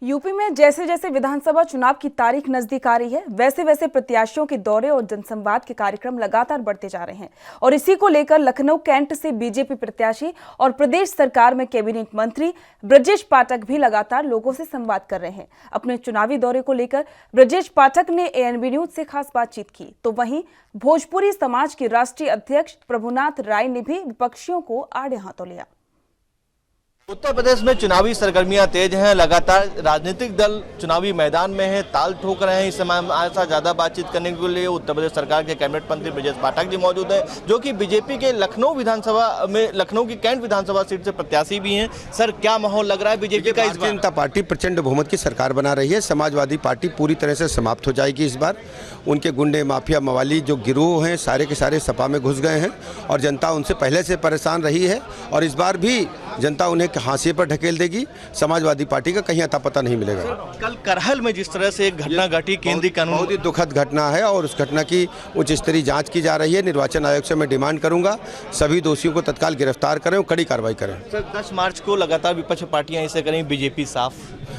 UP में जैसे जैसे विधानसभा चुनाव की तारीख नजदीक आ रही है, वैसे वैसे प्रत्याशियों के दौरे और जनसंवाद के कार्यक्रम लगातार बढ़ते जा रहे हैं। और इसी को लेकर लखनऊ कैंट से बीजेपी प्रत्याशी और प्रदेश सरकार में कैबिनेट मंत्री ब्रजेश पाठक भी लगातार लोगों से संवाद कर रहे हैं। अपने चुनावी दौरे को लेकर ब्रजेश पाठक ने एएनबी न्यूज से खास बातचीत की। तो वहीं भोजपुरी समाज के राष्ट्रीय अध्यक्ष प्रभुनाथ राय ने भी विपक्षियों को आड़े हाथों लिया। उत्तर प्रदेश में चुनावी सरगर्मियां तेज हैं। लगातार राजनीतिक दल चुनावी मैदान में है, ताल ठोक रहे हैं। इस समय हमारे साथ ज्यादा बातचीत करने के लिए उत्तर प्रदेश सरकार के कैबिनेट मंत्री ब्रजेश पाठक जी मौजूद हैं, जो कि बीजेपी के लखनऊ विधानसभा में लखनऊ की कैंट विधानसभा सीट से प्रत्याशी भी हैं। सर, क्या माहौल लग रहा है बीजेपी का? भारतीय जनता पार्टी प्रचंड बहुमत की सरकार बना रही है। समाजवादी पार्टी पूरी तरह से समाप्त हो जाएगी इस बार। उनके गुंडे, माफिया, मवाली जो गिरोह हैं सारे के सारे सपा में घुस गए हैं और जनता उनसे पहले से परेशान रही है और इस बार भी जनता उन्हें हाशिए पर ढकेल देगी। समाजवादी पार्टी का कहीं अता पता नहीं मिलेगा। कल करहल में जिस तरह से एक घटना घटी, केंद्रीय कानून, बहुत ही दुखद घटना है और उस घटना की उच्च स्तरीय जांच की जा रही है। निर्वाचन आयोग से मैं डिमांड करूंगा सभी दोषियों को तत्काल गिरफ्तार करें और कड़ी कार्रवाई करें। सर, 10 मार्च को लगातार विपक्ष पार्टियां इसे करें, बीजेपी साफ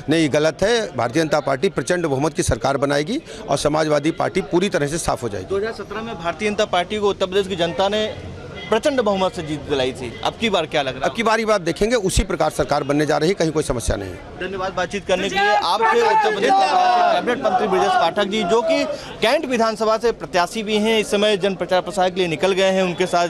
नहीं, गलत है। भारतीय जनता पार्टी प्रचंड बहुमत की सरकार बनाएगी और समाजवादी पार्टी पूरी तरह से साफ हो जाएगी। 2017 में भारतीय जनता पार्टी को उत्तर प्रदेश की जनता ने प्रचंड बहुमत से जीत दिलाई थी। अब की बार क्या लग रहा है? अब की बारी बात देखेंगे, उसी प्रकार सरकार बनने जा रही है, कहीं कोई समस्या नहीं है। धन्यवाद बातचीत करने के लिए। आपके उत्तर प्रदेश के कैबिनेट मंत्री ब्रजेश पाठक जी, जो कि कैंट विधानसभा से प्रत्याशी भी हैं, इस समय जन प्रचार प्रसार के लिए निकल गए हैं। उनके साथ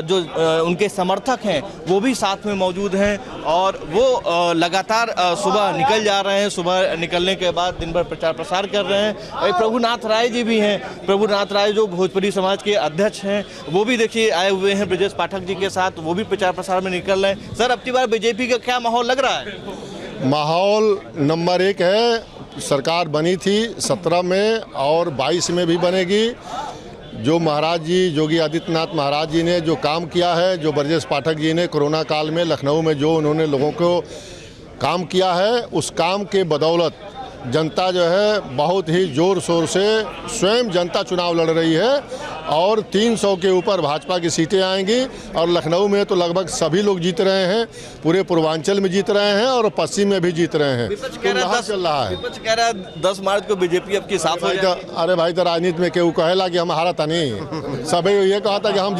जो उनके समर्थक हैं वो भी साथ में मौजूद हैं और वो लगातार सुबह निकल जा रहे हैं। सुबह निकलने के बाद दिन भर प्रचार प्रसार कर रहे हैं। प्रभुनाथ राय जी भी हैं। प्रभुनाथ राय जो भोजपुरी समाज के अध्यक्ष हैं, वो भी देखिए आए हुए हैं ब्रजेश पाठक जी के साथ, वो भी प्रचार प्रसार में निकल रहे हैं। सर, अब की बार बीजेपी का क्या माहौल लग रहा है? माहौल नंबर 1 है। सरकार बनी थी 17 में और 22 में भी बनेगी। जो महाराज जी, योगी आदित्यनाथ महाराज जी ने जो काम किया है, जो ब्रजेश पाठक जी ने कोरोना काल में लखनऊ में जो उन्होंने लोगों को काम किया है, उस काम के बदौलत जनता जो है बहुत ही ज़ोर शोर से स्वयं जनता चुनाव लड़ रही है और 300 के ऊपर भाजपा की सीटें आएंगी। और लखनऊ में तो लगभग सभी लोग जीत रहे हैं, पूरे पूर्वांचल में जीत रहे हैं और पश्चिम में भी जीत रहे हैं। विपक्ष कह रहा है 10 मार्च को बीजेपी अब की साफ हो जाएगी। अरे भाई, तो राजनीति में केहू कहेला कि हम हारता नहीं, सभी ये कहता कि हम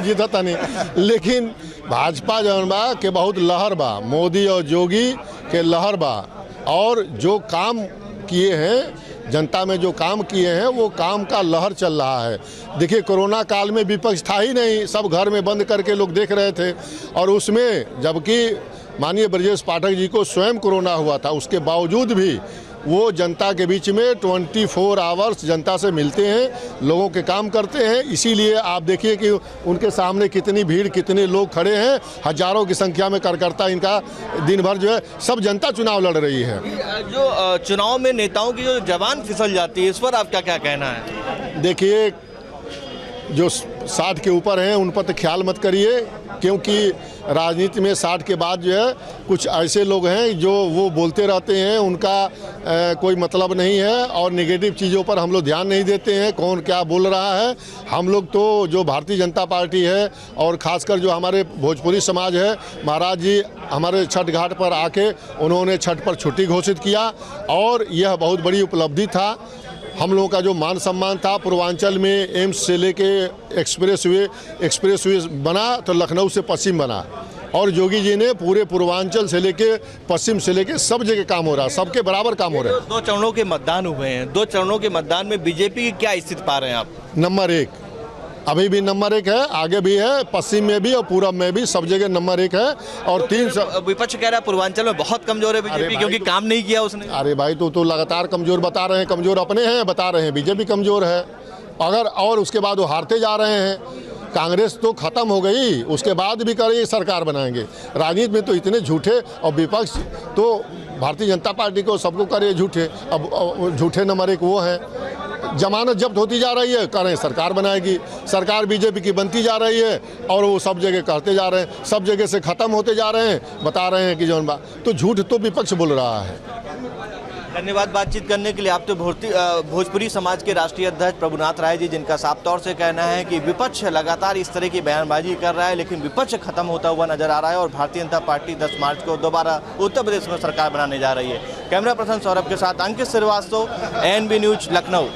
जीतता नहीं। लेकिन भाजपा जौन बा के बहुत लहर बा, मोदी और योगी के लहर बा और जो काम किए हैं, जनता में जो काम किए हैं, वो काम का लहर चल रहा है। देखिए, कोरोना काल में विपक्ष था ही नहीं, सब घर में बंद करके लोग देख रहे थे और उसमें जबकि माननीय ब्रजेश पाठक जी को स्वयं कोरोना हुआ था, उसके बावजूद भी वो जनता के बीच में 24 आवर्स जनता से मिलते हैं, लोगों के काम करते हैं। इसीलिए आप देखिए कि उनके सामने कितनी भीड़, कितने लोग खड़े हैं, हजारों की संख्या में कार्यकर्ता इनका दिन भर जो है, सब जनता चुनाव लड़ रही है। जो चुनाव में नेताओं की जो जबान फिसल जाती है, इस पर आपका क्या कहना है? देखिए, जो 60 के ऊपर हैं उन पर तो ख्याल मत करिए, क्योंकि राजनीति में 60 के बाद जो है कुछ ऐसे लोग हैं जो वो बोलते रहते हैं, उनका कोई मतलब नहीं है और नेगेटिव चीज़ों पर हम लोग ध्यान नहीं देते हैं, कौन क्या बोल रहा है। हम लोग तो जो भारतीय जनता पार्टी है और ख़ासकर जो हमारे भोजपुरी समाज है, महाराज जी हमारे छठ घाट पर आके उन्होंने छठ पर छुट्टी घोषित किया और यह बहुत बड़ी उपलब्धि था। हम लोगों का जो मान सम्मान था, पूर्वांचल में एम्स से लेके एक्सप्रेसवे बना तो लखनऊ से पश्चिम बना और योगी जी ने पूरे पूर्वांचल से लेके पश्चिम से लेके सब जगह काम हो रहा, सबके बराबर काम हो रहा है। 2 चरणों के मतदान हुए हैं, 2 चरणों के मतदान में बीजेपी की क्या स्थिति पा रहे हैं आप? नंबर 1 अभी भी नंबर 1 है, आगे भी है, पश्चिम में भी और पूरब में भी, सब जगह नंबर 1 है। और 3 विपक्ष कह रहा है पूर्वांचल में बहुत कमजोर है बीजेपी, क्योंकि काम नहीं किया उसने। अरे भाई, तो लगातार कमजोर बता रहे हैं, कमजोर अपने हैं, बता रहे हैं बीजेपी कमजोर है। अगर और उसके बाद वो हारते जा रहे हैं। कांग्रेस तो खत्म हो गई, उसके बाद भी करेंगे सरकार बनाएंगे। राजनीति में तो इतने झूठे और विपक्ष तो भारतीय जनता पार्टी को सबको करे झूठे। अब झूठे नंबर 1 वो हैं। जमानत जब्त होती जा रही है, करें सरकार बनाएगी। सरकार बीजेपी की बनती जा रही है और वो सब जगह करते जा रहे हैं, सब जगह से ख़त्म होते जा रहे हैं, बता रहे हैं कि जौन बा तो झूठ तो विपक्ष बोल रहा है। धन्यवाद बातचीत करने के लिए। आप तो भोजपुरी समाज के राष्ट्रीय अध्यक्ष प्रभुनाथ राय जी, जिनका साफ तौर से कहना है कि विपक्ष लगातार इस तरह की बयानबाजी कर रहा है, लेकिन विपक्ष खत्म होता हुआ नजर आ रहा है और भारतीय जनता पार्टी 10 मार्च को दोबारा उत्तर प्रदेश में सरकार बनाने जा रही है। कैमरा पर्सन सौरभ के साथ अंकित श्रीवास्तव, एएनबी न्यूज, लखनऊ।